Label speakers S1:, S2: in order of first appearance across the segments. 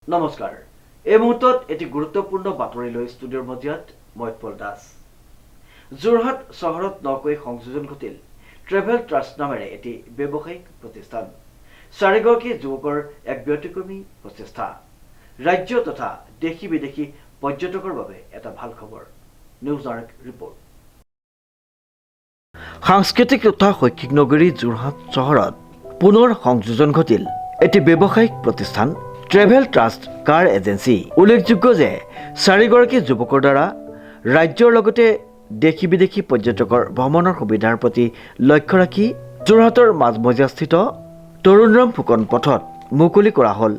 S1: নমস্কাৰ এই মুহূৰ্তত এটি গুৰুত্বপূৰ্ণ বাতৰি লৈ ষ্টুডিঅ'ৰ মজিয়াত মই পল দাস যোৰহাট চহৰত নকৈ সংযোজন ঘটিল ট্ৰেভেল ট্ৰাষ্ট নামেৰে এটি ব্যৱসায়িক প্ৰতিষ্ঠান চাৰিগৰাকী যুৱকৰ এক ব্যতিক্ৰমী প্ৰচেষ্টা ৰাজ্য তথা দেশী বিদেশী পৰ্যটকৰ বাবে এটা ভাল খবৰ নিউজ নাৰক ৰিপৰ্ট সাংস্কৃতিক তথা শৈক্ষিক নগৰী যোৰহাট চহৰত পুনৰ সংযোজন ঘটিল এটি ব্যৱসায়িক প্ৰতিষ্ঠান ট্ৰেভেল ট্ৰাষ্ট কাৰ এজেন্সি উল্লেখযোগ্য যে চাৰিগৰাকী যুৱকৰ দ্বাৰা ৰাজ্যৰ লগতে দেশী বিদেশী পৰ্যটকৰ ভ্ৰমণৰ সুবিধাৰ প্ৰতি লক্ষ্য ৰাখি যোৰহাটৰ মাজমজিয়াস্থিত তৰুণৰাম ফুকন পথত মুকলি কৰা হ'ল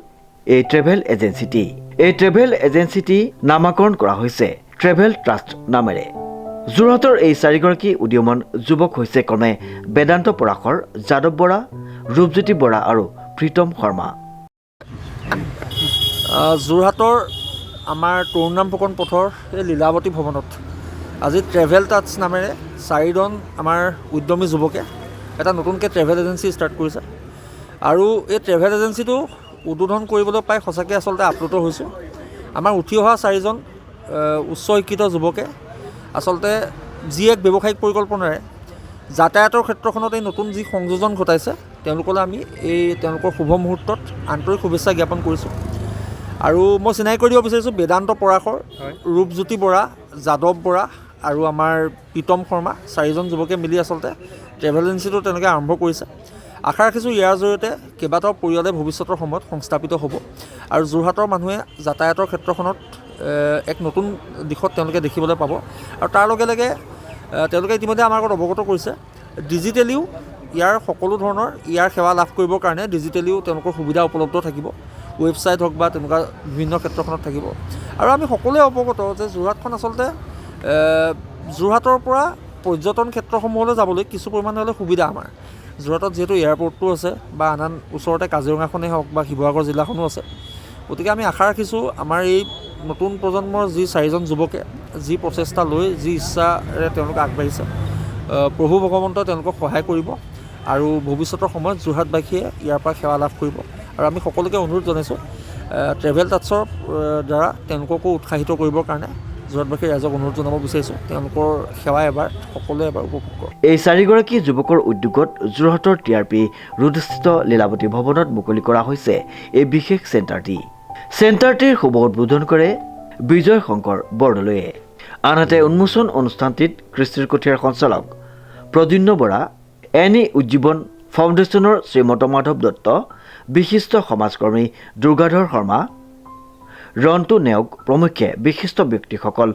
S1: এই ট্ৰেভেল এজেন্সিটি এই ট্ৰেভেল এজেন্সিটি নামাকৰণ কৰা হৈছে ট্ৰেভেল ট্ৰাষ্ট নামেৰে যোৰহাটৰ এই চাৰিগৰাকী উদীয়মান যুৱক হৈছে ক্ৰমে বেদান্ত পৰাশৰ যাদৱ বৰা ৰূপজ্যোতি বৰা আৰু প্ৰীতম শৰ্মা
S2: যোৰহাটৰ আমাৰ তৰুণৰাম ফুকন পথৰ এই লীলাৱতী ভৱনত আজি ট্ৰেভেল টাচ নামেৰে চাৰিজন আমাৰ উদ্যমী যুৱকে এটা নতুনকৈ ট্ৰেভেল এজেঞ্চি ষ্টাৰ্ট কৰিছে আৰু এই ট্ৰেভেল এজেঞ্চিটো উদ্বোধন কৰিবলৈ পাই সঁচাকৈ আচলতে আপ্লুত হৈছোঁ আমাৰ উঠি অহা চাৰিজন উচ্চ শিক্ষিত যুৱকে আচলতে যি এক ব্যৱসায়িক পৰিকল্পনাৰে যাতায়াতৰ ক্ষেত্ৰখনত এই নতুন যি সংযোজন ঘটাইছে তেওঁলোকলৈ আমি এই তেওঁলোকৰ শুভ মুহূৰ্তত আন্তৰিক শুভেচ্ছা জ্ঞাপন কৰিছোঁ আৰু মই চিনাকি কৰি দিব বিচাৰিছোঁ বেদান্ত পৰাশৰ ৰূপজ্যোতি বৰা যাদৱ বৰা আৰু আমাৰ প্ৰীতম শৰ্মা চাৰিজন যুৱকে মিলি আচলতে ট্ৰেভেল এজেঞ্চিটো তেনেকৈ আৰম্ভ কৰিছে আশা ৰাখিছোঁ ইয়াৰ জৰিয়তে কেইবাটাও পৰিয়ালে ভৱিষ্যতৰ সময়ত সংস্থাপিত হ'ব আৰু যোৰহাটৰ মানুহে যাতায়াতৰ ক্ষেত্ৰখনত এক নতুন দিশত তেওঁলোকে দেখিবলৈ পাব আৰু তাৰ লগে লগে তেওঁলোকে ইতিমধ্যে আমাৰ আগত অৱগত কৰিছে ডিজিটেলিও ইয়াৰ সকলো ধৰণৰ ইয়াৰ সেৱা লাভ কৰিবৰ কাৰণে ডিজিটেলিও তেওঁলোকৰ সুবিধা উপলব্ধ থাকিব ৱেবছাইট হওক বা তেনেকুৱা বিভিন্ন ক্ষেত্ৰখনত থাকিব আৰু আমি সকলোৱে অৱগত যে যোৰহাটখন আচলতে যোৰহাটৰ পৰা পৰ্যটন ক্ষেত্ৰসমূহলৈ যাবলৈ কিছু পৰিমাণে হ'লে সুবিধা আমাৰ যোৰহাটত যিহেতু এয়াৰপৰ্টটো আছে বা আন ওচৰতে কাজিৰঙাখনেই হওক বা শিৱসাগৰ জিলাখনো আছে গতিকে আমি আশা ৰাখিছোঁ আমাৰ এই নতুন প্ৰজন্মৰ যি চাৰিজন যুৱকে যি প্ৰচেষ্টা লৈ যি ইচ্ছাৰে তেওঁলোকে আগবাঢ়িছে প্ৰভু ভগৱন্তই তেওঁলোকক সহায় কৰিব আৰু ভৱিষ্যতৰ সময়ত যোৰহাটবাসীয়ে ইয়াৰ পৰা সেৱা লাভ কৰিব আৰু আমি সকলোকে অনুৰোধ জনাইছোঁ ট্ৰেভেল টাচৰ দ্বাৰা তেওঁলোককো উৎসাহিত কৰিবৰ কাৰণে যোৰহাটবাসী ৰাইজক অনুৰোধ জনাব বিচাৰিছোঁ তেওঁলোকৰ সেৱা এবাৰ সকলোৱে এবাৰ উপভোগ কৰক
S1: এই চাৰিগৰাকী যুৱকৰ উদ্যোগত যোৰহাটৰ টিআৰপি ৰোডস্থিত লীলাৱতী ভৱনত মুকলি কৰা হৈছে এই বিশেষ চেণ্টাৰটিৰ শুভ উদ্বোধন কৰে বিজয় শংকৰ বৰদলৈয়ে আনহাতে উন্মোচন অনুষ্ঠানটিত কৃষ্টিৰ কঠীয়াৰ সঞ্চালক প্ৰদ্যুন্ন বৰা এনি উজ্জীৱন ফাউণ্ডেশ্যনৰ শ্ৰীমন্ত মাধৱ দত্ত বিশিষ্ট সমাজকৰ্মী দুৰ্গাধৰ শৰ্মা ৰন্তু নেওগ প্ৰমুখ্যে বিশিষ্ট ব্যক্তিসকল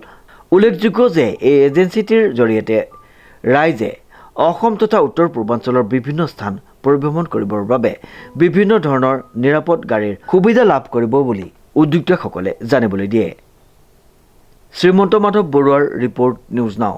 S1: উল্লেখযোগ্য যে এই এজেন্সিটিৰ জৰিয়তে ৰাইজে অসম তথা উত্তৰ পূৰ্বাঞ্চলৰ বিভিন্ন স্থান পৰিভ্ৰমণ কৰিবৰ বাবে বিভিন্ন ধৰণৰ নিৰাপদ গাড়ীৰ সুবিধা লাভ কৰিব বুলি উদ্যোক্তাসকলে জানিবলৈ দিয়ে শ্ৰীমন্ত মাধৱ বৰুৱাৰ ৰিপৰ্ট নিউজ নাও।